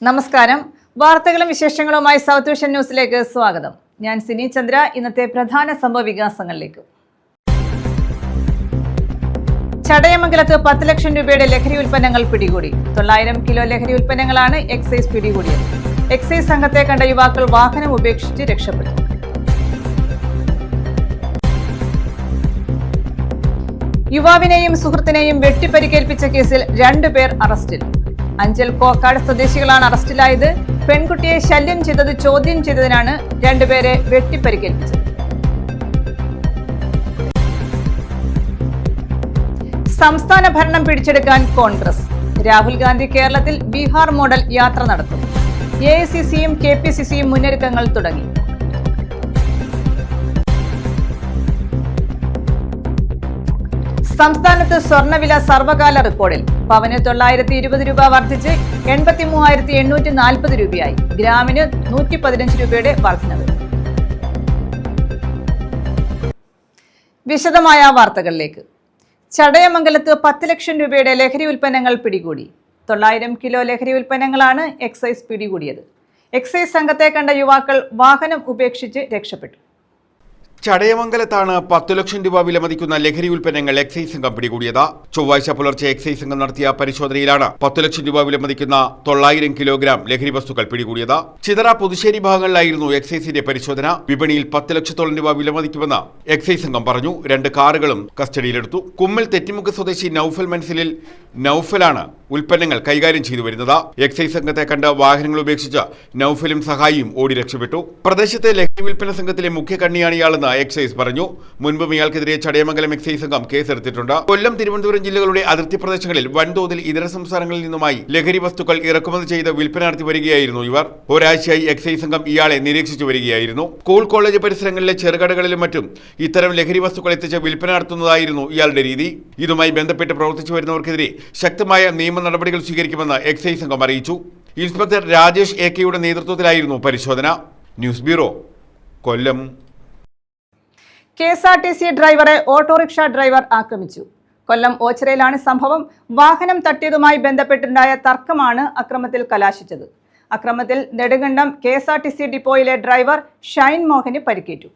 നമസ്കാരം. വാർത്തകളും വിശേഷങ്ങളുമായി സൗത്ത് വിഷൻ ന്യൂസിലേക്ക് സ്വാഗതം. ഞാൻ സിനി ചന്ദ്ര. ഇന്നത്തെ പ്രധാന സംഭവ വികാസങ്ങളിലേക്ക്. ചടയമംഗലത്ത് 10 ലക്ഷം രൂപയുടെ ലഹരി ഉൽപ്പന്നങ്ങൾ പിടികൂടി. 900 കിലോ ലഹരി ഉൽപ്പന്നങ്ങളാണ് എക്സൈസ് പിടികൂടിയത്. എക്സൈസ് സംഘത്തെ കണ്ട യുവാക്കൾ വാഹനം ഉപേക്ഷിച്ച് രക്ഷപ്പെട്ടു. യുവാവിനെയും സുഹൃത്തിനെയും വെട്ടിപ്പരിക്കേൽപ്പിച്ച കേസിൽ 2 പേർ അറസ്റ്റിൽ. അഞ്ചൽ കോക്കാട് സ്വദേശികളാണ് അറസ്റ്റിലായത്. പെൺകുട്ടിയെ ശല്യം ചെയ്തത് ചോദ്യം ചെയ്തതിനാണ് 2 പേരെ വെട്ടിപ്പരിക്കേൽപ്പിച്ചത്. സംസ്ഥാന ഭരണം പിടിച്ചെടുക്കാൻ കോൺഗ്രസ്. രാഹുൽ ഗാന്ധി കേരളത്തിൽ ബീഹാർ മോഡൽ യാത്ര നടത്തും. AICCയും KPCCയും മുന്നൊരുക്കങ്ങൾ തുടങ്ങി. സംസ്ഥാനത്ത് സ്വർണ്ണവില സർവകാല റെക്കോർഡിൽ. പവന് 920 രൂപ വർദ്ധിച്ച് 83,840 രൂപയായി. ഗ്രാമിന് 115 രൂപയുടെ വർധനവ്. വിശദമായ വാർത്തകളിലേക്ക്. ചടയമംഗലത്ത് 10 ലക്ഷം രൂപയുടെ ലഹരി ഉൽപ്പന്നങ്ങൾ പിടികൂടി. 900 കിലോ ലഹരി ഉൽപ്പന്നങ്ങളാണ് എക്സൈസ് പിടികൂടിയത്. എക്സൈസ് സംഘത്തെ കണ്ട യുവാക്കൾ വാഹനം ഉപേക്ഷിച്ച് രക്ഷപ്പെട്ടു. ചടയമംഗലത്താണ് 10 ലക്ഷം രൂപ വിലമതിക്കുന്ന ലഹരി ഉൽപ്പന്നങ്ങൾ എക്സൈസ് സംഘം പിടികൂടിയത്. ചൊവ്വാഴ്ച പുലർച്ചെ എക്സൈസ് സംഘം നടത്തിയ പരിശോധനയിലാണ് 10 ലക്ഷം രൂപ വിലമതിക്കുന്ന 900 കിലോഗ്രാം ലഹരി വസ്തുക്കൾ പിടികൂടിയത്. ചിതറ, പുതുശ്ശേരി ഭാഗങ്ങളിലായിരുന്നു എക്സൈസിന്റെ പരിശോധന. വിപണിയിൽ 10 ലക്ഷത്തോളം രൂപ വിലമതിക്കുമെന്ന് എക്സൈസ് സംഘം പറഞ്ഞു. 2 കാറുകളും കസ്റ്റഡിയിലെടുത്തു. കുമ്മൽ തെറ്റിമുക്ക് സ്വദേശി നൌഫൽ മൻസിലിൽ നൌഫലാണ് ഉൽപ്പന്നങ്ങൾ കൈകാര്യം ചെയ്തു വരുന്നത്. എക്സൈസ് സംഘത്തെ കണ്ട് വാഹനങ്ങൾ ഉപേക്ഷിച്ച് നൌഫലും സഹായിയും ഓടി രക്ഷപ്പെട്ടു. പ്രദേശത്തെ ലഹരി വിൽപ്പന സംഘത്തിലെ മുഖ്യ കണ്ണിയാണ് ഇയാളെന്ന് എക്സൈസ് പറഞ്ഞു. മുൻപും ഇയാൾക്കെതിരെ ചടയമംഗലം എക്സൈസ് സംഘം കേസെടുത്തിട്ടുണ്ട്. കൊല്ലം, തിരുവനന്തപുരം ജില്ലകളുടെ അതിർത്തി പ്രദേശങ്ങളിൽ വൻതോതിൽ ഇതര സംസ്ഥാനങ്ങളിൽ നിന്നുമായി ലഹരി വസ്തുക്കൾ ഇറക്കുമതി ചെയ്ത് വിൽപ്പന നടത്തി വരികയായിരുന്നു ഇവർ. ഒരാഴ്ചയായി എക്സൈസ് സംഘം ഇയാളെ നിരീക്ഷിച്ചു വരികയായിരുന്നു. സ്കൂൾ, കോളേജ് പരിസരങ്ങളിലെ ചെറുകടകളിലും മറ്റും ഇത്തരം ലഹരി വസ്തുക്കൾ എത്തിച്ച് വിൽപ്പന നടത്തുന്നതായിരുന്നു ഇയാളുടെ രീതി. ഇതുമായി ബന്ധപ്പെട്ട് പ്രവർത്തിച്ചു വരുന്നവർക്കെതിരെ ശക്തമായ നിയമ നടപടികൾ സ്വീകരിക്കുമെന്ന് എക്സൈസ് സംഘം അറിയിച്ചു. ഇൻസ്പെക്ടർ രാജേഷ് AK നേതൃത്വത്തിലായിരുന്നു പരിശോധന. ന്യൂസ് ബ്യൂറോ, കൊല്ലം. KSRTC ഡ്രൈവറെ ഓട്ടോറിക്ഷ ഡ്രൈവർ ആക്രമിച്ചു. കൊല്ലം ഓച്ചിറയിലാണ് സംഭവം. വാഹനം തട്ടിയതുമായി ബന്ധപ്പെട്ടുണ്ടായ തർക്കമാണ് അക്രമത്തിൽ കലാശിച്ചത്. അക്രമത്തിൽ നെടുങ്കണ്ടം KSRTC ഡിപ്പോയിലെ ഡ്രൈവർ ഷൈൻ മോഹന് പരിക്കേറ്റു.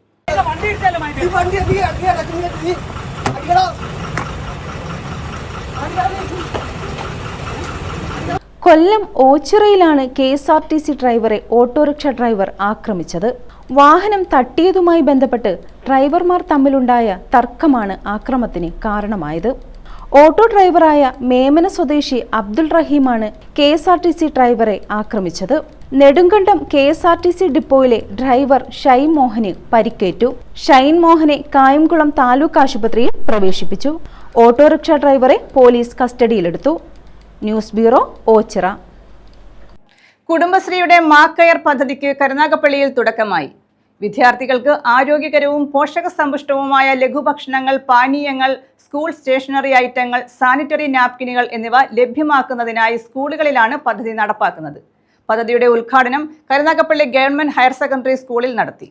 കൊല്ലം ഓച്ചിറയിലാണ് KSRTC ഡ്രൈവറെ ഓട്ടോറിക്ഷ ഡ്രൈവർ ആക്രമിച്ചത്. വാഹനം തട്ടിയതുമായി ബന്ധപ്പെട്ട് ഡ്രൈവർമാർ തമ്മിലുണ്ടായ തർക്കമാണ് ആക്രമണത്തിന് കാരണമായത്. ഓട്ടോ ഡ്രൈവറായ മേമന സ്വദേശി അബ്ദുൾ റഹീമാണ് KSRTC ഡ്രൈവറെ ആക്രമിച്ചത്. നെടുങ്കണ്ടം KSRTC ഡിപ്പോയിലെ ഡ്രൈവർ ഷൈൻ മോഹന് പരിക്കേറ്റു. ഷൈൻ മോഹനെ കായംകുളം താലൂക്ക് ആശുപത്രിയിൽ പ്രവേശിപ്പിച്ചു. ഓട്ടോറിക്ഷ ഡ്രൈവറെ പോലീസ് കസ്റ്റഡിയിലെടുത്തു. News bureau, Ochira. കുടുംബശ്രീയുടെ മാക്കയർ പദ്ധതിക്ക് കരുനാഗപ്പള്ളിയിൽ തുടക്കമായി. വിദ്യാർത്ഥികൾക്ക് ആരോഗ്യകരവും പോഷകസമ്പുഷ്ടവുമായ ലഘുഭക്ഷണങ്ങൾ, പാനീയങ്ങൾ, സ്കൂൾ സ്റ്റേഷനറി ഐറ്റങ്ങൾ, സാനിറ്ററി നാപ്കിനുകൾ എന്നിവ ലഭ്യമാക്കുന്നതിനായി സ്കൂളുകളിലാണ് പദ്ധതി നടപ്പാക്കുന്നത്. പദ്ധതിയുടെ ഉദ്ഘാടനം കരുനാഗപ്പള്ളി ഗവൺമെന്റ് ഹയർ സെക്കൻഡറി സ്കൂളിൽ നടത്തി.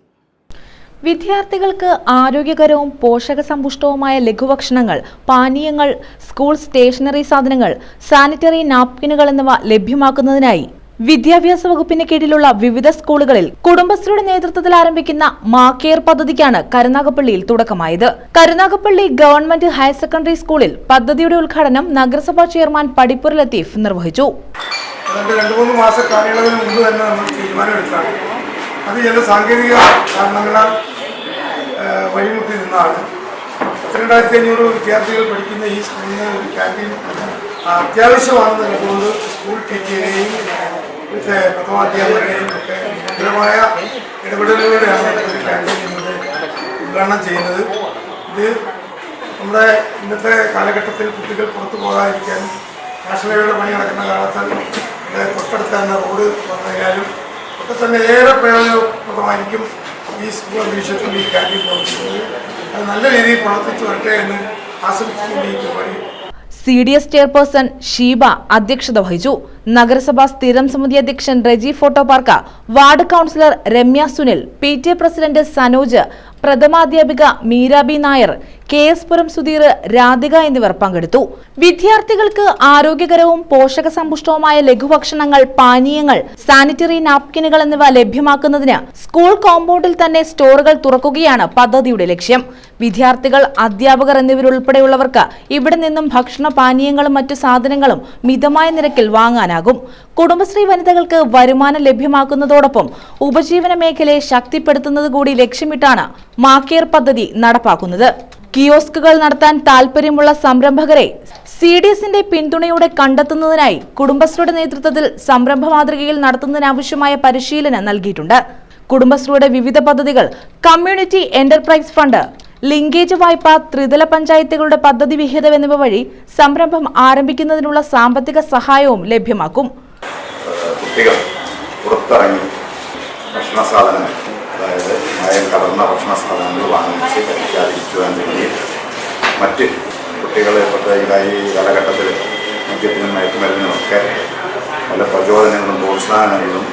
വിദ്യാർത്ഥികൾക്ക് ആരോഗ്യകരവും പോഷകസമ്പുഷ്ടവുമായ ലഘുഭക്ഷണങ്ങൾ, പാനീയങ്ങൾ, സ്കൂൾ സ്റ്റേഷനറി സാധനങ്ങൾ, സാനിറ്ററി നാപ്കിനുകൾ എന്നിവ ലഭ്യമാക്കുന്നതിനായി വിദ്യാഭ്യാസ വകുപ്പിന് കീഴിലുള്ള വിവിധ സ്കൂളുകളിൽ കുടുംബശ്രീയുടെ നേതൃത്വത്തിൽ ആരംഭിക്കുന്ന മാക്കെയർ പദ്ധതിക്കാണ് കരുനാഗപ്പള്ളിയിൽ തുടക്കമായത്. കരുനാഗപ്പള്ളി ഗവൺമെന്റ് ഹയർ സെക്കൻഡറി സ്കൂളിൽ പദ്ധതിയുടെ ഉദ്ഘാടനം നഗരസഭാ ചെയർമാൻ പടിപ്പുര ലത്തീഫ് നിർവഹിച്ചു. 2-3 മാസ കാലയളവിന് മുമ്പ് തന്നെ നമ്മൾ തീരുമാനമെടുത്താണ്. അത് ചില സാങ്കേതിക കാരണങ്ങളാൽ വഴിമുട്ടി നിന്നാണ്. 2500 വിദ്യാർത്ഥികൾ പഠിക്കുന്ന ഈ സ്കൂളിന് ഒരു ക്യാൻറ്റീൻ അത്യാവശ്യമാണെന്ന് കണ്ടുകൊണ്ട് സ്കൂൾ ടീച്ചറെയും പ്രഥമാധ്യാപകരെയും ഒക്കെ ഭദ്രമായ ഇടപെടലുകളുടെയാണ് ഒരു ക്യാൻറ്റീൻ ഇവിടെ ഉദ്ഘാടനം ചെയ്യുന്നത്. ഇത് നമ്മുടെ ഇന്നത്തെ കാലഘട്ടത്തിൽ കുട്ടികൾ പുറത്തു പോകാതിരിക്കാനും നാഷണലുകളുടെ പണി നടക്കുന്ന കാലത്താൽ തൊട്ടടുത്ത് തന്നെ റോഡ് വന്നതിനാലും ഒക്കെ തന്നെ ഏറെ പ്രയോജനപ്രദമായിരിക്കും ഈ സ്കൂൾ അന്തരീക്ഷത്തിൽ ഈ ക്യാൻറ്റീൻ പ്രവർത്തിക്കുന്നത്. അത് നല്ല രീതിയിൽ പ്രവർത്തിച്ചു വരട്ടെ എന്ന് ആശംസിച്ചുകൊണ്ട് ഈ പരിപാടി CDS ചെയർപേഴ്സൺ ഷീബ അധ്യക്ഷത വഹിച്ചു. നഗരസഭാ സ്ഥിരം സമിതി അധ്യക്ഷൻ റെജി ഫോട്ടോപാർക്ക, ward councillor Ramya Sunil, PTA president Sanoj, പ്രഥമാധ്യാപിക മീരാബി നായർ, KS പുരം സുധീർ, രാധിക എന്നിവർ പങ്കെടുത്തു. വിദ്യാർത്ഥികൾക്ക് ആരോഗ്യകരവും പോഷകസമ്പുഷ്ടവുമായ ലഘുഭക്ഷണങ്ങൾ, പാനീയങ്ങൾ, സാനിറ്ററി നാപ്കിനുകൾ എന്നിവ ലഭ്യമാക്കുന്നതിന് സ്കൂൾ കോമ്പൗണ്ടിൽ തന്നെ സ്റ്റോറുകൾ തുറക്കുകയാണ് പദ്ധതിയുടെ ലക്ഷ്യം. വിദ്യാർത്ഥികൾ, അധ്യാപകർ എന്നിവരുൾപ്പെടെയുള്ളവർക്ക് ഇവിടെ നിന്നും ഭക്ഷണ പാനീയങ്ങളും മറ്റു സാധനങ്ങളും മിതമായ നിരക്കിൽ വാങ്ങാനാകും. കുടുംബശ്രീ വനിതകൾക്ക് വരുമാനം ലഭ്യമാക്കുന്നതോടൊപ്പം ഉപജീവന മേഖലയെ ശക്തിപ്പെടുത്തുന്നത് കൂടി ലക്ഷ്യമിട്ടാണ് മാക്കേർ പദ്ധതി നടപ്പാക്കുന്നത്. കിയോസ്കുകൾ നടത്താൻ താൽപര്യമുള്ള സംരംഭകരെ CDSന്റെ പിന്തുണയോടെ കണ്ടെത്തുന്നതിനായി കുടുംബശ്രീയുടെ നേതൃത്വത്തിൽ സംരംഭ മാതൃകയിൽ നടത്തുന്നതിനാവശ്യമായ പരിശീലനം നൽകിയിട്ടുണ്ട്. കുടുംബശ്രീയുടെ വിവിധ പദ്ധതികൾ, കമ്മ്യൂണിറ്റി എന്റർപ്രൈസ് ഫണ്ട്, ലിങ്കേജ് വായ്പ, ത്രിതല പഞ്ചായത്തുകളുടെ പദ്ധതി വിഹിതം എന്നിവ വഴി സംരംഭം ആരംഭിക്കുന്നതിനുള്ള സാമ്പത്തിക സഹായവും ലഭ്യമാക്കും. കുട്ടികൾ പുറത്തിറങ്ങി ഭക്ഷണ സാധനങ്ങൾ, അതായത് മായം കലർന്ന ഭക്ഷണ സാധനങ്ങൾ വാങ്ങിച്ച് കഴിക്കാതിരിക്കുവാൻ വേണ്ടി മറ്റ് കുട്ടികളെ ഈ കാലഘട്ടത്തിൽ മദ്യത്തിനും മയക്കുമരുന്നിനുമൊക്കെ പല പ്രചോദനങ്ങളും പ്രോത്സാഹനങ്ങളും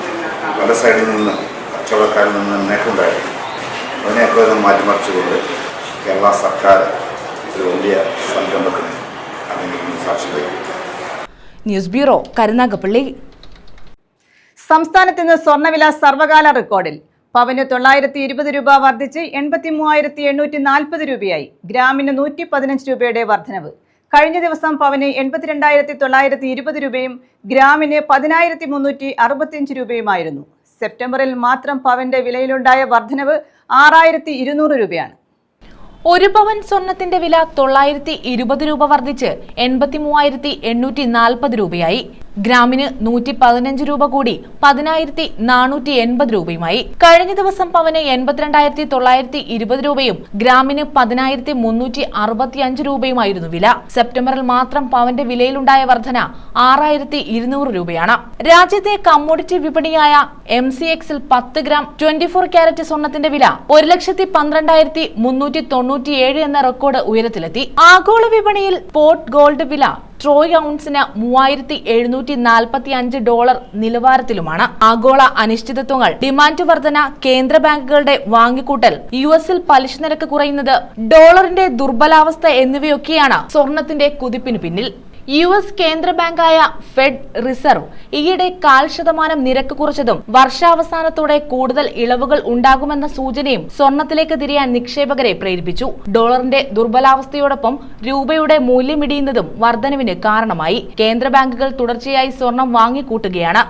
പല സൈഡിൽ നിന്നും കച്ചവടക്കാരിൽ നിന്ന് നേട്ടമുണ്ടായിരുന്നു. അതിനെയൊക്കെ മാറ്റിമറിച്ചുകൊണ്ട് കേരള സർക്കാർ ഒരു വലിയ സംരംഭത്തിന് അതിന് സാക്ഷ്യം വഹിക്കും. News bureau, Karunagappally. സംസ്ഥാനത്ത് ഇന്ന് സ്വർണ്ണവില സർവകാല റെക്കോർഡിൽ. പവന് 920 രൂപ വർദ്ധിച്ച് 83,840 രൂപയായി. ഗ്രാമിന് 115 രൂപയുടെ വർധനവ്. കഴിഞ്ഞ ദിവസം പവന് 82,920 രൂപയും ഗ്രാമിന് 10,365 രൂപയുമായിരുന്നു. സെപ്റ്റംബറിൽ മാത്രം പവന്റെ വിലയിലുണ്ടായ വർധനവ് 6,200 രൂപയാണ്. ഒരു പവൻ സ്വർണത്തിന്റെ വില 920 രൂപ വർദ്ധിച്ച് 83,840 രൂപയായി. ഗ്രാമിന് 115 രൂപ കൂടി 10,480 രൂപയുമായി. കഴിഞ്ഞ ദിവസം പവന് 82,920 രൂപയും ഗ്രാമിന് 10,365 രൂപയുമായിരുന്നു വില. സെപ്റ്റംബറിൽ മാത്രം പവന്റെ വിലയിലുണ്ടായ വർധന 6,200 രൂപയാണ്. രാജ്യത്തെ കമ്മോഡിറ്റി വിപണിയായ MCXൽ 10 ഗ്രാം 24 കാരറ്റ് സ്വർണത്തിന്റെ വില 1,12,397 എന്ന റെക്കോർഡ് ഉയരത്തിലെത്തി. ആഗോള വിപണിയിൽ സ്പോട്ട് ഗോൾഡ് വില ട്രോയ് ഔൺസിന് $3,745 നിലവാരത്തിലുമാണ്. ആഗോള അനിശ്ചിതത്വങ്ങൾ, ഡിമാൻഡ് വർധന, കേന്ദ്ര ബാങ്കുകളുടെ വാങ്ങിക്കൂട്ടൽ, US-ൽ പലിശ നിരക്ക് കുറയുന്നത്, ഡോളറിന്റെ ദുർബലാവസ്ഥ എന്നിവയൊക്കെയാണ് സ്വർണത്തിന്റെ കുതിപ്പിന് പിന്നിൽ. US കേന്ദ്ര ബാങ്കായ ഫെഡ് റിസർവ് ഈയിടെ 0.5% നിരക്ക് കുറച്ചതും വർഷാവസാനത്തോടെ കൂടുതൽ ഇളവുകൾ ഉണ്ടാകുമെന്ന സൂചനയും സ്വർണത്തിലേക്ക് തിരിയാൻ നിക്ഷേപകരെ പ്രേരിപ്പിച്ചു. ഡോളറിന്റെ ദുർബലാവസ്ഥയോടൊപ്പം രൂപയുടെ മൂല്യമിടിയുന്നതും വർധനവിന് കാരണമായി. കേന്ദ്ര ബാങ്കുകൾ തുടർച്ചയായി സ്വർണം വാങ്ങിക്കൂട്ടുകയാണ്.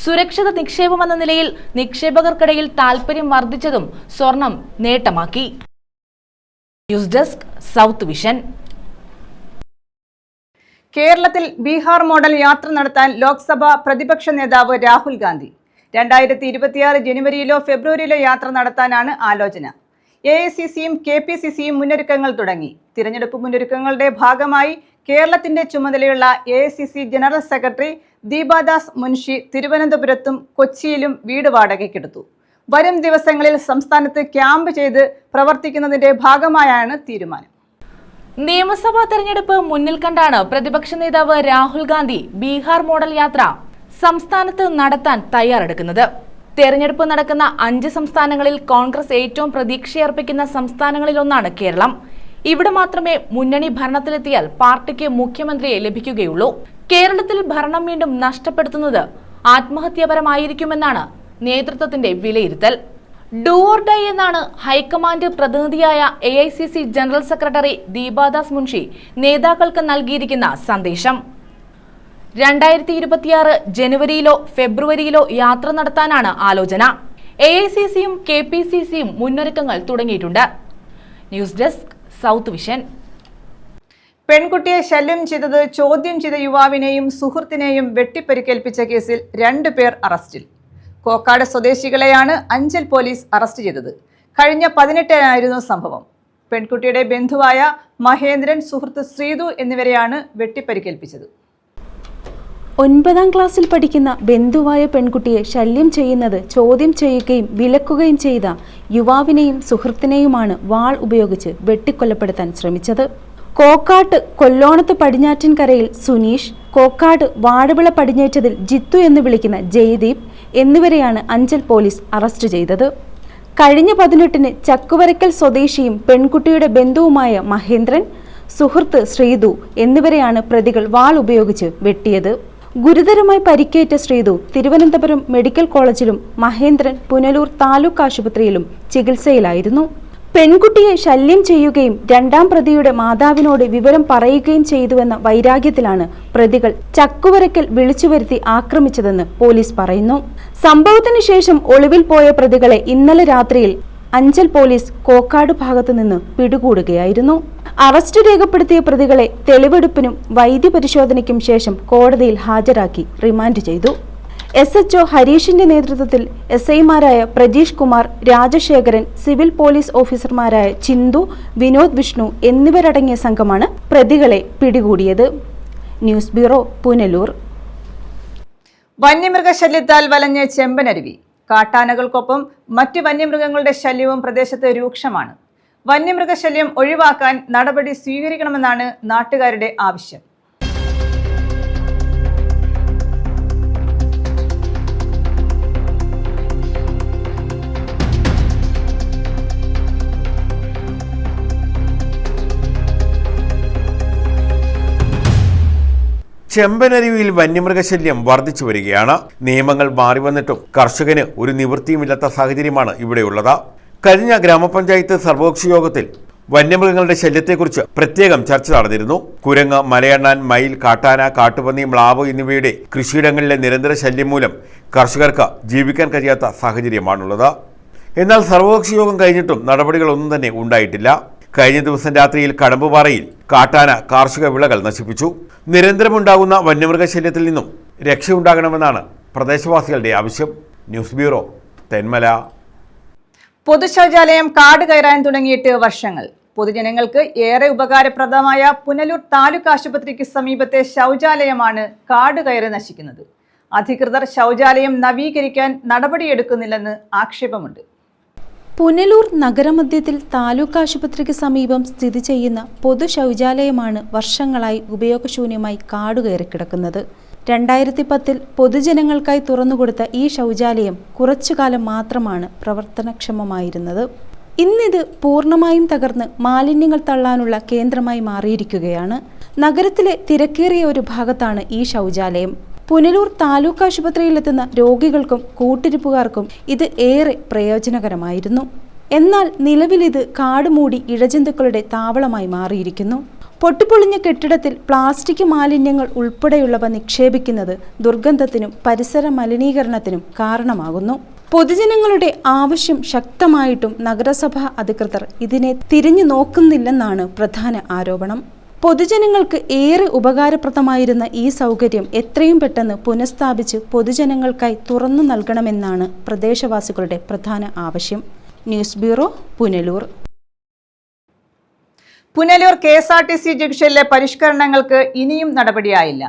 സുരക്ഷിത നിക്ഷേപമെന്ന നിലയിൽ നിക്ഷേപകർക്കിടയിൽ താൽപര്യം വർദ്ധിച്ചതും സ്വർണം നേട്ടമാക്കി. News desk, south vision. കേരളത്തിൽ ബീഹാർ മോഡൽ യാത്ര നടത്താൻ ലോക്സഭാ പ്രതിപക്ഷ നേതാവ് രാഹുൽ ഗാന്ധി. 2026 ജനുവരിയിലോ ഫെബ്രുവരിയിലോ യാത്ര നടത്താനാണ് ആലോചന. AICCയും KPCCയും മുന്നൊരുക്കങ്ങൾ തുടങ്ങി. തിരഞ്ഞെടുപ്പ് മുന്നൊരുക്കങ്ങളുടെ ഭാഗമായി കേരളത്തിന്റെ ചുമതലയുള്ള AICC general secretary Deepa Das Munshi തിരുവനന്തപുരത്തും കൊച്ചിയിലും വീട് വാടകയ്ക്കെടുത്തു. വരും ദിവസങ്ങളിൽ സംസ്ഥാനത്ത് ക്യാമ്പ് ചെയ്ത് പ്രവർത്തിക്കുന്നതിന്റെ ഭാഗമായാണ് തീരുമാനം. നിയമസഭാ തെരഞ്ഞെടുപ്പ് മുന്നിൽ കണ്ടാണ് പ്രതിപക്ഷ നേതാവ് രാഹുൽ ഗാന്ധി ബീഹാർ മോഡൽ യാത്ര സംസ്ഥാനത്ത് നടത്താൻ തയ്യാറെടുക്കുന്നത്. തെരഞ്ഞെടുപ്പ് നടക്കുന്ന 5 സംസ്ഥാനങ്ങളിൽ കോൺഗ്രസ് ഏറ്റവും പ്രതീക്ഷയർപ്പിക്കുന്ന സംസ്ഥാനങ്ങളിലൊന്നാണ് കേരളം. ഇവിടെ മാത്രമേ മുന്നണി ഭരണത്തിലെത്തിയാൽ പാർട്ടിക്ക് മുഖ്യമന്ത്രിയെ ലഭിക്കുകയുള്ളൂ. കേരളത്തിൽ ഭരണം വീണ്ടും നഷ്ടപ്പെടുത്തുന്നത് ആത്മഹത്യാപരമായിരിക്കുമെന്നാണ് നേതൃത്വത്തിന്റെ വിലയിരുത്തൽ. ഡു ഓർ ഡൈ എന്നാണ് ഹൈക്കമാൻഡ് പ്രതിനിധിയായ AICC general secretary Deepa Das Munshi നേതാക്കൾക്ക് നൽകിയിരിക്കുന്ന സന്ദേശം. 2026 ജനുവരിയിലോ ഫെബ്രുവരിയിലോ യാത്ര നടത്താനാണ് ആലോചന. AICCയും KPCCയും മുന്നൊരുക്കങ്ങൾ തുടങ്ങിയിട്ടുണ്ട്. News desk, south vision. പെൺകുട്ടിയെ ശല്യം ചെയ്തത് ചോദ്യം ചെയ്ത യുവാവിനെയും സുഹൃത്തിനെയും വെട്ടിപ്പരിക്കേൽപ്പിച്ച കേസിൽ 2 പേർ അറസ്റ്റിൽ. കോക്കാട് സ്വദേശികളെയാണ് അഞ്ചൽ പോലീസ് അറസ്റ്റ് ചെയ്തത്. കഴിഞ്ഞ 18-നായിരുന്നു സംഭവം. പെൺകുട്ടിയുടെ ബന്ധുവായ മഹേന്ദ്രൻ, സുഹൃത്ത് ശ്രീതു എന്നിവരെയാണ് വെട്ടിപ്പരിക്കേൽപ്പിച്ചത്. 9ാം ക്ലാസ്സിൽ പഠിക്കുന്ന ബന്ധുവായ പെൺകുട്ടിയെ ശല്യം ചെയ്യുന്നത് ചോദ്യം ചെയ്യുകയും വിലക്കുകയും ചെയ്ത യുവാവിനെയും സുഹൃത്തിനെയുമാണ് വാൾ ഉപയോഗിച്ച് വെട്ടിക്കൊലപ്പെടുത്താൻ ശ്രമിച്ചത്. കോക്കാട്ട് കൊല്ലോണത്ത് പടിഞ്ഞാറ്റിൻകരയിൽ സുനീഷ്, കോക്കാട് വാഴവിള പടിഞ്ഞേറ്റതിൽ ജിത്തു എന്ന് വിളിക്കുന്ന ജയ്ദീപ് എന്നിവരെയാണ് അഞ്ചൽ പോലീസ് അറസ്റ്റ് ചെയ്തത്. കഴിഞ്ഞ 18-ന് ചക്കുവരക്കൽ സ്വദേശിയും പെൺകുട്ടിയുടെ ബന്ധുവുമായ മഹേന്ദ്രൻ, സുഹൃത്ത് ശ്രീതു എന്നിവരെയാണ് പ്രതികൾ വാൾ ഉപയോഗിച്ച് വെട്ടിയത്. ഗുരുതരമായി പരിക്കേറ്റ ശ്രീതു തിരുവനന്തപുരം മെഡിക്കൽ കോളേജിലും മഹേന്ദ്രൻ പുനലൂർ താലൂക്ക് ആശുപത്രിയിലും ചികിത്സയിലായിരുന്നു. പെൺകുട്ടിയെ ശല്യം ചെയ്യുകയും രണ്ടാം പ്രതിയുടെ മാതാവിനോട് വിവരം പറയുകയും ചെയ്തുവെന്ന വൈരാഗ്യത്തിലാണ് പ്രതികൾ ചക്കുവരക്കൽ വിളിച്ചുവരുത്തി ആക്രമിച്ചതെന്ന് പോലീസ് പറയുന്നു. സംഭവത്തിന് ശേഷം ഒളിവിൽ പോയ പ്രതികളെ ഇന്നലെ രാത്രിയിൽ അഞ്ചൽ പോലീസ് കോക്കാട് ഭാഗത്തു നിന്ന് പിടികൂടുകയായിരുന്നു. അറസ്റ്റ് രേഖപ്പെടുത്തിയ പ്രതികളെ തെളിവെടുപ്പിനും വൈദ്യപരിശോധനയ്ക്കും ശേഷം കോടതിയിൽ ഹാജരാക്കി റിമാൻഡ് ചെയ്തു. SHO ഹരീഷിന്റെ നേതൃത്വത്തിൽ SIമാരായ പ്രജീഷ് കുമാർ, രാജശേഖരൻ, സിവിൽ പോലീസ് ഓഫീസർമാരായ ചിന്തു, വിനോദ് വിഷ്ണു എന്നിവരടങ്ങിയ സംഘമാണ് പ്രതികളെ പിടികൂടിയത്. News bureau, Punalur. വന്യമൃഗശല്യത്താൽ വലഞ്ഞ ചെമ്പനരുവി. കാട്ടാനകൾക്കൊപ്പം മറ്റ് വന്യമൃഗങ്ങളുടെ ശല്യവും പ്രദേശത്ത് രൂക്ഷമാണ്. വന്യമൃഗശല്യം ഒഴിവാക്കാൻ നടപടി സ്വീകരിക്കണമെന്നാണ് നാട്ടുകാരുടെ ആവശ്യം. ചെമ്പനരുവിയിൽ വന്യമൃഗശല്യം വർദ്ധിച്ചു വരികയാണ്. നിയമങ്ങൾ മാറി വന്നിട്ടും കർഷകന് ഒരു നിവൃത്തിയുമില്ലാത്ത സാഹചര്യമാണ് ഇവിടെയുള്ളത്. കഴിഞ്ഞ ഗ്രാമപഞ്ചായത്ത് സർവകക്ഷി യോഗത്തിൽ വന്യമൃഗങ്ങളുടെ ശല്യത്തെക്കുറിച്ച് പ്രത്യേകം ചർച്ച നടന്നിരുന്നു. കുരങ്ങ്, മലയണ്ണാൻ, മയിൽ, കാട്ടാന, കാട്ടുപന്നി, മ്ലാവ് എന്നിവയുടെ കൃഷിയിടങ്ങളിലെ നിരന്തര ശല്യം മൂലം കർഷകർക്ക് ജീവിക്കാൻ കഴിയാത്ത സാഹചര്യമാണുള്ളത്. എന്നാൽ സർവകക്ഷി യോഗം കഴിഞ്ഞിട്ടും നടപടികളൊന്നും തന്നെ ഉണ്ടായിട്ടില്ല. കഴിഞ്ഞ ദിവസം രാത്രിയിൽ കടമ്പുപാറയിൽ കാട്ടാന കാർഷിക വിളകൾ നശിപ്പിച്ചു. നിരന്തരമുണ്ടാകുന്ന വന്യമൃഗശല്യത്തിൽ നിന്നും രക്ഷയുണ്ടാകണമെന്നാണ് പ്രദേശവാസികളുടെ ആവശ്യം. News bureau, Thenmala. പൊതുശൗചാലയം കാട് കയറാൻ തുടങ്ങിയിട്ട് വർഷങ്ങൾ. പൊതുജനങ്ങൾക്ക് ഏറെ ഉപകാരപ്രദമായ പുനലൂർ താലൂക്ക് ആശുപത്രിക്ക് സമീപത്തെ ശൗചാലയമാണ് കാട് കയറി നശിക്കുന്നത്. അധികൃതർ ശൗചാലയം നവീകരിക്കാൻ നടപടിയെടുക്കുന്നില്ലെന്ന് ആക്ഷേപമുണ്ട്. പുനലൂർ നഗരമധ്യത്തിൽ താലൂക്ക് ആശുപത്രിക്ക് സമീപം സ്ഥിതി ചെയ്യുന്ന പൊതു ശൗചാലയമാണ് വർഷങ്ങളായി ഉപയോഗശൂന്യമായി കാടുകയറിക്കിടക്കുന്നത്. 2010-ൽ പൊതുജനങ്ങൾക്കായി തുറന്നുകൊടുത്ത ഈ ശൗചാലയം കുറച്ചുകാലം മാത്രമാണ് പ്രവർത്തനക്ഷമമായിരുന്നത്. ഇന്നിത് പൂർണ്ണമായും തകർന്ന് മാലിന്യങ്ങൾ തള്ളാനുള്ള കേന്ദ്രമായി മാറിയിരിക്കുകയാണ്. നഗരത്തിലെ തിരക്കേറിയ ഒരു ഭാഗത്താണ് ഈ ശൗചാലയം. പുനലൂർ താലൂക്ക് ആശുപത്രിയിലെത്തുന്ന രോഗികൾക്കും കൂട്ടിരിപ്പുകാർക്കും ഇത് ഏറെ പ്രയോജനകരമായിരുന്നു. എന്നാൽ നിലവിലിത് കാടുമൂടി ഇഴജന്തുക്കളുടെ താവളമായി മാറിയിരിക്കുന്നു. പൊട്ടിപ്പൊളിഞ്ഞ കെട്ടിടത്തിൽ പ്ലാസ്റ്റിക് മാലിന്യങ്ങൾ ഉൾപ്പെടെയുള്ളവ നിക്ഷേപിക്കുന്നത് ദുർഗന്ധത്തിനും പരിസര മലിനീകരണത്തിനും കാരണമാകുന്നു. പൊതുജനങ്ങളുടെ ആവശ്യം ശക്തമായിട്ടും നഗരസഭാ അധികൃതർ ഇതിനെ തിരിഞ്ഞു നോക്കുന്നില്ലെന്നാണ് പ്രധാന ആരോപണം. പൊതുജനങ്ങൾക്ക് ഏറെ ഉപകാരപ്രദമായിരുന്ന ഈ സൗകര്യം എത്രയും പെട്ടെന്ന് പുനഃസ്ഥാപിച്ച് പൊതുജനങ്ങൾക്കായി തുറന്നു നൽകണമെന്നാണ് പ്രദേശവാസികളുടെ പ്രധാന ആവശ്യം. News bureau, Punalur. Punalur KSRTC ജംഗ്ഷനിലെ പരിഷ്കരണങ്ങൾക്ക് ഇനിയും നടപടിയായില്ല.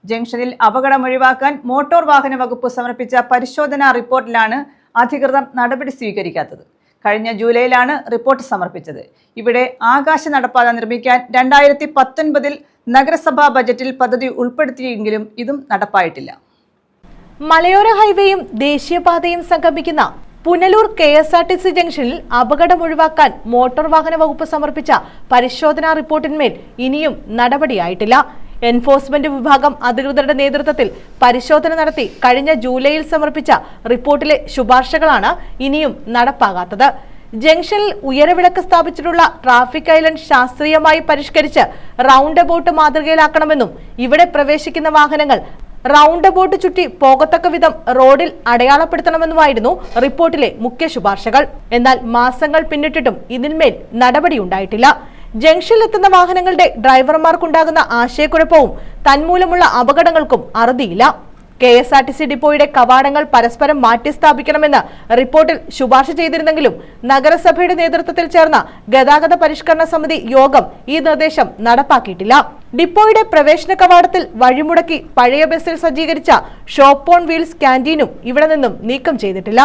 ജംഗ്ഷനിൽ അപകടം ഒഴിവാക്കാൻ മോട്ടോർ വാഹന വകുപ്പ് സമർപ്പിച്ച പരിശോധനാ റിപ്പോർട്ടിലാണ് അധികൃതർ നടപടി സ്വീകരിക്കാത്തത്. കഴിഞ്ഞ ജൂലൈയിലാണ് റിപ്പോർട്ട് സമർപ്പിച്ചത്. ഇവിടെ ആകാശ നടപ്പാത നിർമ്മിക്കാൻ 2019-ൽ നഗരസഭാ ബജറ്റിൽ പദ്ധതി ഉൾപ്പെടുത്തിയെങ്കിലും ഇതും നടപ്പായിട്ടില്ല. മലയോര ഹൈവേയും ദേശീയപാതയും സംഗമിക്കുന്ന പുനലൂർ KSRTC ജംഗ്ഷനിൽ അപകടം ഒഴിവാക്കാൻ മോട്ടോർ വാഹന വകുപ്പ് സമർപ്പിച്ച പരിശോധനാ റിപ്പോർട്ടിന്മേൽ ഇനിയും നടപടിയായിട്ടില്ല. എൻഫോഴ്സ്മെന്റ് വിഭാഗം അധികൃതരുടെ നേതൃത്വത്തിൽ പരിശോധന നടത്തി കഴിഞ്ഞ ജൂലൈയിൽ സമർപ്പിച്ച റിപ്പോർട്ടിലെ ശുപാർശകളാണ് ഇനിയും നടപ്പാകാത്തത്. ജംഗ്ഷനിൽ ഉയരവിളക്ക് സ്ഥാപിച്ചിട്ടുള്ള ട്രാഫിക് ഐലൻഡ് ശാസ്ത്രീയമായി പരിഷ്കരിച്ച് റൗണ്ട് അബൌട്ട് മാതൃകയിലാക്കണമെന്നും ഇവിടെ പ്രവേശിക്കുന്ന വാഹനങ്ങൾ റൗണ്ട് അബൌട്ട് ചുറ്റി പോകത്തക്ക വിധം റോഡിൽ അടയാളപ്പെടുത്തണമെന്നുമായിരുന്നു റിപ്പോർട്ടിലെ മുഖ്യ ശുപാർശകൾ. എന്നാൽ മാസങ്ങൾ പിന്നിട്ടിട്ടും ഇതിന്മേൽ നടപടിയുണ്ടായിട്ടില്ല. ജംഗ്ഷനിലെത്തുന്ന വാഹനങ്ങളുടെ ഡ്രൈവർമാർക്കുണ്ടാകുന്ന ആശയക്കുഴപ്പവും തന്മൂലമുള്ള അപകടങ്ങൾക്കും അറുതിയില്ല. KSRTC ഡിപ്പോയുടെ കവാടങ്ങൾ പരസ്പരം മാറ്റി സ്ഥാപിക്കണമെന്ന് റിപ്പോർട്ടിൽ ശുപാർശ ചെയ്തിരുന്നെങ്കിലും നഗരസഭയുടെ നേതൃത്വത്തിൽ ചേർന്ന ഗതാഗത പരിഷ്കരണ സമിതി യോഗം ഈ നിർദ്ദേശം നടപ്പാക്കിയിട്ടില്ല. ഡിപ്പോയുടെ പ്രവേശന കവാടത്തിൽ വഴിമുടക്കി പഴയ ബസ്സിൽ സജ്ജീകരിച്ച ഷോപ്പ് ഓൺ വീൽസ് ക്യാന്റീനും ഇവിടെ നിന്നും നീക്കം ചെയ്തിട്ടില്ല.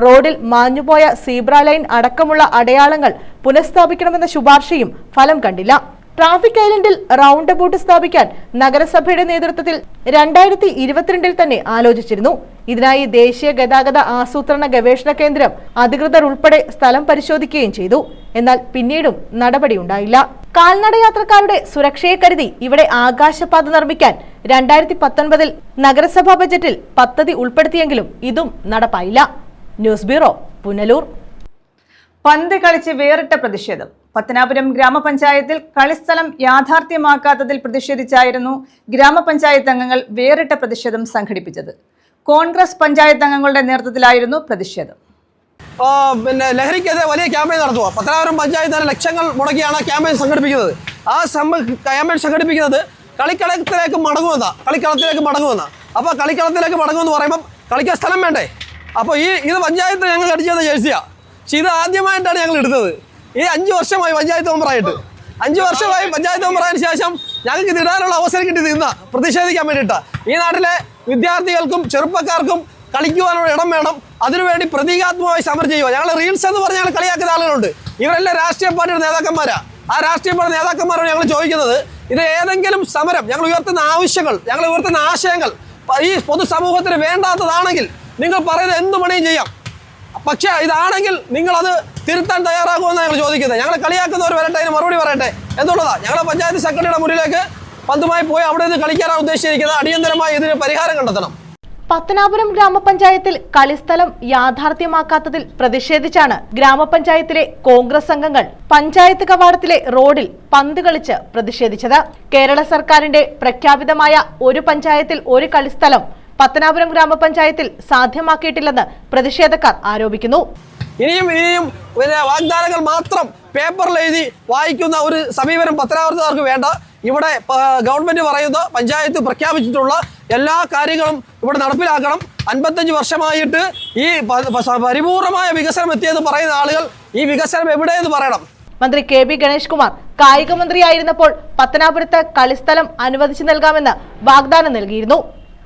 റോഡിൽ മാഞ്ഞുപോയ സീബ്ര ലൈൻ അടക്കമുള്ള അടയാളങ്ങൾ പുനഃസ്ഥാപിക്കണമെന്ന ശുപാർശയും ഫലം കണ്ടില്ല. ട്രാഫിക് ഐലൻഡിൽ റൗണ്ട് അബൌട്ട് സ്ഥാപിക്കാൻ നഗരസഭയുടെ നേതൃത്വത്തിൽ 2022 തന്നെ ആലോചിച്ചിരുന്നു. ഇതിനായി ദേശീയ ഗതാഗത ആസൂത്രണ ഗവേഷണ കേന്ദ്രം അധികൃതർ ഉൾപ്പെടെ സ്ഥലം പരിശോധിക്കുകയും ചെയ്തു. എന്നാൽ പിന്നീടും നടപടിയുണ്ടായില്ല. കാൽനടയാത്രക്കാരുടെ സുരക്ഷയെ കരുതി ഇവിടെ ആകാശപാത നിർമ്മിക്കാൻ 2019 നഗരസഭാ ബജറ്റിൽ പദ്ധതി ഉൾപ്പെടുത്തിയെങ്കിലും ഇതും നടപ്പായില്ല. News bureau, Punalur. പന്ത് കളിച്ച് വേറിട്ട പ്രതിഷേധം. പത്തനാപുരം ഗ്രാമപഞ്ചായത്തിൽ കളിസ്ഥലം യാഥാർത്ഥ്യമാക്കാത്തതിൽ പ്രതിഷേധിച്ചായിരുന്നു ഗ്രാമപഞ്ചായത്ത് അംഗങ്ങൾ വേറിട്ട പ്രതിഷേധം സംഘടിപ്പിച്ചത്. കോൺഗ്രസ് പഞ്ചായത്ത് അംഗങ്ങളുടെ നേതൃത്വത്തിലായിരുന്നു പ്രതിഷേധം. പിന്നെ ലഹരിക്കെതിരെ വലിയ ക്യാമ്പയിൻ നടത്തുക. പത്തനാപുരം പഞ്ചായത്ത് ലക്ഷങ്ങൾ മുടക്കിയാണ് ക്യാമ്പയിൻ സംഘടിപ്പിക്കുന്നത്. ആ ക്യാമ്പയിൻ സംഘടിപ്പിക്കുന്നത് കളിക്കളത്തിലേക്ക് മടങ്ങുമെന്ന. അപ്പോൾ കളിക്കളത്തിലേക്ക് മടങ്ങുമെന്ന് പറയുമ്പോൾ കളിക്കാൻ സ്ഥലം വേണ്ടേ? അപ്പോൾ ഇത് പഞ്ചായത്ത് ഞങ്ങൾ അടിച്ചത് ജേഴ്സിയാണ്. പക്ഷേ ഇത് ആദ്യമായിട്ടാണ് ഞങ്ങൾ എടുത്തത്. ഈ 5 വർഷമായി പഞ്ചായത്ത് മെമ്പറായിട്ട്. 5 വർഷമായി പഞ്ചായത്ത് മെമ്പറായതിനു ശേഷം ഞങ്ങൾക്ക് ഇത് ഇടാനുള്ള അവസരം കിട്ടി നിന്ന് പ്രതിഷേധിക്കാൻ വേണ്ടിയിട്ട്. ഈ നാട്ടിലെ വിദ്യാർത്ഥികൾക്കും ചെറുപ്പക്കാർക്കും കളിക്കുവാനുള്ള ഇടം വേണം. അതിനുവേണ്ടി പ്രതീകാത്മകമായി സമരം ചെയ്യുക. ഞങ്ങൾ റീൽസ് എന്ന് പറഞ്ഞാൽ കളിയാക്കുന്ന ആളുകളുണ്ട്. ഇവരെല്ലാം രാഷ്ട്രീയ പാർട്ടിയുടെ നേതാക്കന്മാരാണ്. ആ രാഷ്ട്രീയ പാർട്ടി നേതാക്കന്മാരോട് ഞങ്ങൾ ചോദിക്കുന്നത്, ഇത് ഏതെങ്കിലും സമരം ഞങ്ങൾ ഉയർത്തുന്ന ആവശ്യങ്ങൾ, ഞങ്ങൾ ഉയർത്തുന്ന ആശയങ്ങൾ ഈ പൊതുസമൂഹത്തിന് വേണ്ടാത്തതാണെങ്കിൽ നിങ്ങൾ പറയുന്നത് എന്ത് പണിയും ചെയ്യാം. പക്ഷേ ഇതാണെങ്കിൽ നിങ്ങളത് തിരുത്താൻ തയ്യാറാകുമെന്ന് ഞങ്ങൾ ചോദിക്കുന്നത്. ഞങ്ങൾ കളിയാക്കുന്നവർ വരട്ടെ, അതിന് മറുപടി പറയട്ടെ എന്നുള്ളതാണ്. ഞങ്ങൾ പഞ്ചായത്ത് സെക്രട്ടറിയുടെ മുന്നിലേക്ക് പന്തുമായി പോയി അവിടെ നിന്ന് കളിക്കാനാണ് ഉദ്ദേശിച്ചിരിക്കുന്നത്. അടിയന്തരമായി ഇതിന് പരിഹാരം കണ്ടെത്തണം. പത്തനാപുരം ഗ്രാമപഞ്ചായത്തിൽ കളിസ്ഥലം യാഥാർത്ഥ്യമാക്കാത്തതിൽ പ്രതിഷേധിച്ചാണ് ഗ്രാമപഞ്ചായത്തിലെ കോൺഗ്രസ് അംഗങ്ങൾ പഞ്ചായത്ത് കവാടത്തിലെ റോഡിൽ പന്ത് കളിച്ച് പ്രതിഷേധിച്ചത്. കേരള സർക്കാരിന്റെ പ്രഖ്യാപിതമായ ഒരു പഞ്ചായത്തിൽ ഒരു കളിസ്ഥലം പത്തനാപുരം ഗ്രാമപഞ്ചായത്തിൽ സാധ്യമാക്കിയിട്ടില്ലെന്ന് പ്രതിഷേധക്കാർ ആരോപിക്കുന്നു. ഇനിയും പിന്നെ വാഗ്ദാനങ്ങൾ മാത്രം പേപ്പറിൽ എഴുതി വായിക്കുന്ന ഒരു സമീപനം പത്തനാപുരത്തുകാർക്ക് വേണ്ട. ഇവിടെ ഗവൺമെന്റ് പറയുന്ന പഞ്ചായത്ത് പ്രഖ്യാപിച്ചിട്ടുള്ള എല്ലാ കാര്യങ്ങളും ഇവിടെ നടപ്പിലാക്കണം. 55 വർഷമായിട്ട് ഈ പരിപൂർണമായ വികസനം എത്തിയെന്ന് പറയുന്ന ആളുകൾ ഈ വികസനം എവിടെയെന്ന് പറയണം. മന്ത്രി KB ഗണേഷ് കുമാർ കായിക മന്ത്രിയായിരുന്നപ്പോൾ പത്തനാപുരത്ത് കളിസ്ഥലം അനുവദിച്ചു നൽകാമെന്ന് വാഗ്ദാനം നൽകിയിരുന്നു.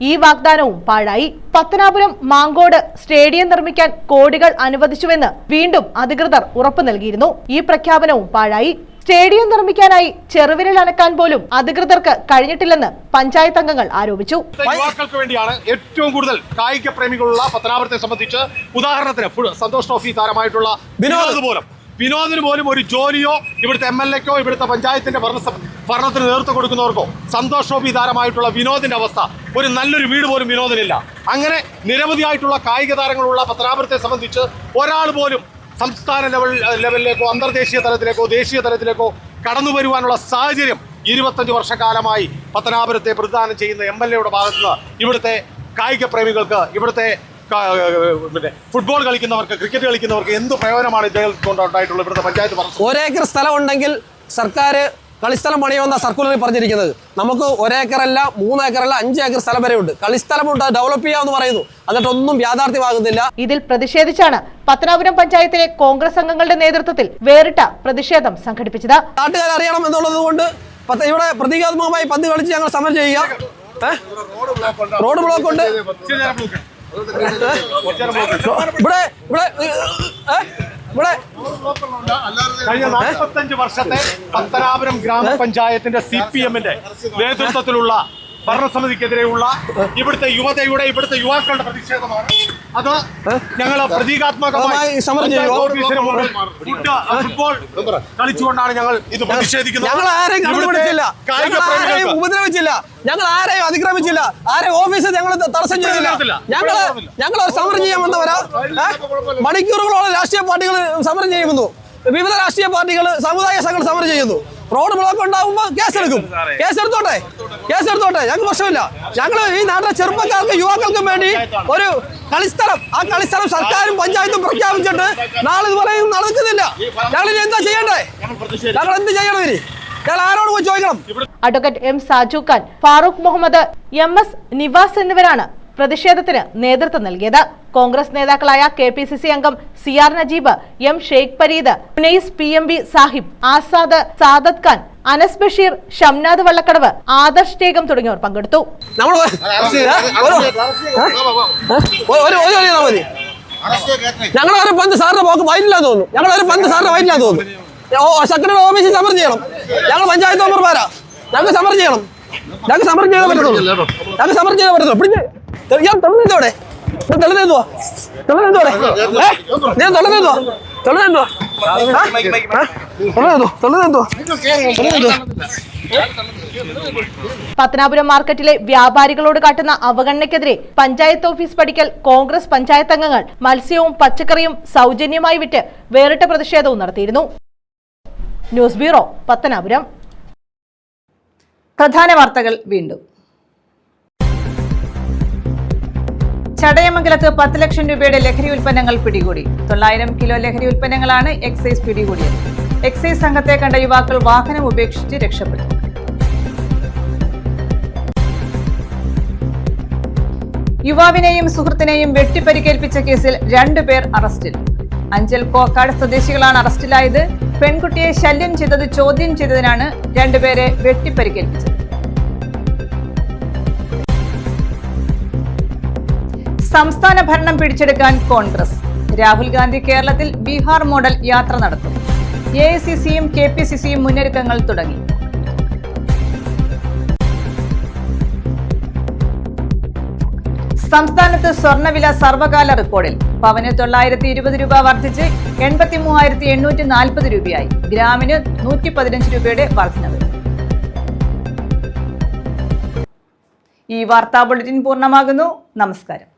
ഈ വാഗ്ദാനവും പാഴായി. പത്തനാപുരം മാങ്കോട് സ്റ്റേഡിയം നിർമ്മിക്കാൻ കോടികൾ അനുവദിച്ചുവെന്ന് വീണ്ടും അധികൃതർ ഉറപ്പു നൽകിയിരുന്നു. ഈ പ്രഖ്യാപനവും പാഴായി. സ്റ്റേഡിയം നിർമ്മിക്കാനായി ചെറുവിരൽ അനക്കാൻ പോലും അധികൃതർക്ക് കഴിഞ്ഞിട്ടില്ലെന്ന് പഞ്ചായത്ത് അംഗങ്ങൾ ആരോപിച്ചു. യുവാക്കൾക്ക് വേണ്ടിയാണ് ഏറ്റവും കൂടുതൽ കായിക പ്രേമികളുള്ള പത്തനാപുരത്തെ സംബന്ധിച്ച് ഉദാഹരണത്തിന് സന്തോഷ് ട്രോഫി താരമായിട്ടുള്ള വിനോദിന് പോലും ഒരു ജോലിയോ ഇവിടുത്തെ MLAക്കോ ഇവിടുത്തെ പഞ്ചായത്തിന്റെ ഭരണത്തിന് നേതൃത്വം കൊടുക്കുന്നവർക്കോ സന്തോഷ് ട്രോഫി താരമായിട്ടുള്ള വിനോദിന്റെ അവസ്ഥ, ഒരു നല്ലൊരു വീട് പോലും വിനോദിനില്ല. അങ്ങനെ നിരവധിയായിട്ടുള്ള കായിക താരങ്ങളുള്ള പത്തനാപുരത്തെ സംബന്ധിച്ച് ഒരാൾ പോലും സംസ്ഥാന ലെവലിലേക്കോ അന്തർദേശീയ തലത്തിലേക്കോ ദേശീയ തലത്തിലേക്കോ കടന്നു വരുവാനുള്ള സാഹചര്യം 25 വർഷക്കാലമായി പത്തനാപുരത്തെ പ്രതിദാനം ചെയ്യുന്ന MLAയുടെ ഭാഗത്തുനിന്ന് ഇവിടുത്തെ കായിക പ്രേമികൾക്ക്, ഇവിടുത്തെ ഫുട്ബോൾ കളിക്കുന്നവർക്ക്, ക്രിക്കറ്റ് കളിക്കുന്നവർക്ക് എന്ത് പ്രയോജനമാണ് ഇദ്ദേഹം കൊണ്ടുണ്ടായിട്ടുള്ളത്? ഇവിടുത്തെ പഞ്ചായത്ത് പറഞ്ഞു 1 ഏക്കർ സ്ഥലം ഉണ്ടെങ്കിൽ സർക്കാർ കളിസ്ഥലം പണിയുമെന്ന സർക്കുലറിൽ പറഞ്ഞിരിക്കുന്നത്. നമുക്ക് 1 ഏക്കറല്ല, 3 ഏക്കറല്ല, 5 ഏക്കർ സ്ഥലം വരെ ഉണ്ട്. കളിസ്ഥലമുണ്ട്, ഡെവലപ്പ് ചെയ്യാമെന്ന് പറയുന്നു. എന്നിട്ടൊന്നും യാഥാർത്ഥ്യമാകുന്നില്ല. ഇതിൽ പ്രതിഷേധിച്ചാണ് പത്തനാപുരം പഞ്ചായത്തിലെ കോൺഗ്രസ് അംഗങ്ങളുടെ നേതൃത്വത്തിൽ വേറിട്ട പ്രതിഷേധം സംഘടിപ്പിച്ചത്. നാട്ടുകാർ അറിയണം എന്നുള്ളത് കൊണ്ട് ഇവിടെ പ്രതീകാത്മകമായി പന്ത് കളിച്ച് ഞങ്ങൾ സമരം ചെയ്യുക. റോഡ് ബ്ലോക്ക് ഉണ്ട്. കഴിഞ്ഞ 45 വർഷത്തെ പത്തനാപുരം ഗ്രാമപഞ്ചായത്തിന്റെ CPMന്റെ നേതൃത്വത്തിലുള്ള ഭരണസമിതിക്കെതിരെയുള്ള ഇവിടുത്തെ യുവാക്കളുടെ പ്രതിഷേധമാണ്. അത് ഞങ്ങൾ പ്രതീകാത്മകമായി ഫുട്ബോൾ കളിച്ചുകൊണ്ടാണ് ഞങ്ങൾ ഇത് പ്രതിഷേധിക്കുന്നത്. ഞങ്ങൾ ആരെയും കണ്ടുപിടിച്ചില്ല, ആരെയും ഉപദ്രവിച്ചില്ല, ഞങ്ങൾ ആരെയും അതിക്രമിച്ചില്ല, ആരെയും ഓഫീസിൽ ഞങ്ങൾ തടസ്സം ചെയ്തില്ല. ഞങ്ങൾ സമരം ചെയ്യാൻ വന്നവരാ. മണിക്കൂറുകളോളം രാഷ്ട്രീയ പാർട്ടികൾ സമരം ചെയ്യുന്നു. വിവിധ രാഷ്ട്രീയ പാർട്ടികൾ, സമുദായ സംഘടന സമരം ചെയ്യുന്നു. റോഡ് ബ്ലോക്ക് ഉണ്ടാകുമ്പോൾ കേസെടുത്തോട്ടെ, ഞങ്ങൾക്ക് പ്രശ്നമില്ല. ഞങ്ങൾ ഈ നാട്ടിലെ ചെറുപ്പക്കാർക്കും യുവാക്കൾക്കും വേണ്ടി ഒരു കളിസ്ഥലം, ആ കളിസ്ഥലം സർക്കാരും പഞ്ചായത്തും പ്രഖ്യാപിച്ചിട്ട് നാളെ ഇതുപോലെയും നടക്കുന്നില്ല. ഞങ്ങൾ ഇനി എന്താ ചെയ്യണ്ടേ? ഞങ്ങൾ എന്ത് ചെയ്യണം? ഇനി ഞങ്ങൾ ആരോട് പോയി ചോദിക്കണം? Advocate M Saju Khan, Farooq Muhammad, MS Nivas എന്നിവരാണ് പ്രതിഷേധത്തിന് നേതൃത്വം നൽകിയത്. കോൺഗ്രസ് നേതാക്കളായ KPCC അംഗം CR Najeeb, M Sheikh Pareed, Unais PMB Sahib, Azad, Sadath Khan, Anas Basheer, Shamnad Vallakkadavu, Adarsh ടേഗം തുടങ്ങിയവർ പങ്കെടുത്തു. ഞങ്ങളൊരു പന്ത് സാറിന്റെ പോക്ക് വൈറ്റില്ലാന്ന് തോന്നുന്നു. സെക്രട്ടറി ഓഫീസിൽ സമരം ചെയ്യണം. ഞങ്ങൾ പഞ്ചായത്ത് മെമ്പർമാരാ, ഞങ്ങൾക്ക് സമരം ചെയ്യണം. ഞങ്ങൾക്ക് സമരം ചെയ്തേ പറ്റത്തുള്ളൂ. ഞങ്ങൾക്ക് സമരം ചെയ്തേ പറ്റത്തുള്ളൂ. പിടിച്ച് ഞാൻ തെളിഞ്ഞെന്തോടെ തെളിഞ്ഞെന്തോ തെളിഞ്ഞെന്തോടെ ഞാൻ തെളിഞ്ഞെന്തോ തെളിഞ്ഞെന്തോ തെളിഞ്ഞെന്തോ തെളിഞ്ഞെന്തോ. പത്തനാപുരം മാർക്കറ്റിലെ വ്യാപാരികളോട് കാട്ടുന്ന അവഗണനയ്ക്കെതിരെ പഞ്ചായത്ത് ഓഫീസ് പടിക്കൽ കോൺഗ്രസ് പഞ്ചായത്ത് അംഗങ്ങൾ മത്സ്യവും പച്ചക്കറിയും സൗജന്യമായി വിറ്റ് വേറിട്ട പ്രതിഷേധവും നടത്തിയിരുന്നു. News bureau, Pathanapuram. പ്രധാന വാർത്തകൾ വീണ്ടും. ചടയമംഗലത്ത് 10 ലക്ഷം രൂപയുടെ ലഹരി ഉൽപ്പന്നങ്ങൾ പിടികൂടി. 900 കിലോ ലഹരി ഉൽപ്പന്നങ്ങളാണ് എക്സൈസ് പിടികൂടിയത്. എക്സൈസ് സംഘത്തെ കണ്ട യുവാക്കൾ വാഹനം ഉപേക്ഷിച്ച് രക്ഷപ്പെട്ടു. യുവാവിനെയും സുഹൃത്തിനെയും വെട്ടിപ്പരിക്കേൽപ്പിച്ച കേസിൽ 2 പേർ അറസ്റ്റിൽ. അഞ്ചൽ കോക്കാട് സ്വദേശികളാണ് അറസ്റ്റിലായത്. പെൺകുട്ടിയെ ശല്യം ചെയ്തത് ചോദ്യം ചെയ്തതിനാണ് 2 പേരെ വെട്ടിപ്പരിക്കേൽപ്പിച്ചത്. സംസ്ഥാന ഭരണം പിടിച്ചെടുക്കാൻ കോൺഗ്രസ്. രാഹുൽ ഗാന്ധി കേരളത്തിൽ ബീഹാർ മോഡൽ യാത്ര നടത്തും. എഐസിസിയും കെപിസിസിയും മുന്നൊരുക്കങ്ങൾ തുടങ്ങി. സംസ്ഥാനത്ത് സ്വർണ്ണവില സർവകാല റെക്കോർഡിൽ. പവന് 920 രൂപ വർദ്ധിച്ച് 83,840 രൂപയായി. ഗ്രാമിന് 115 രൂപയുടെ വർധനവ്. ഈ വാർത്താ ബുള്ളറ്റിൻ പൂർണ്ണമാകുന്നു. നമസ്കാരം.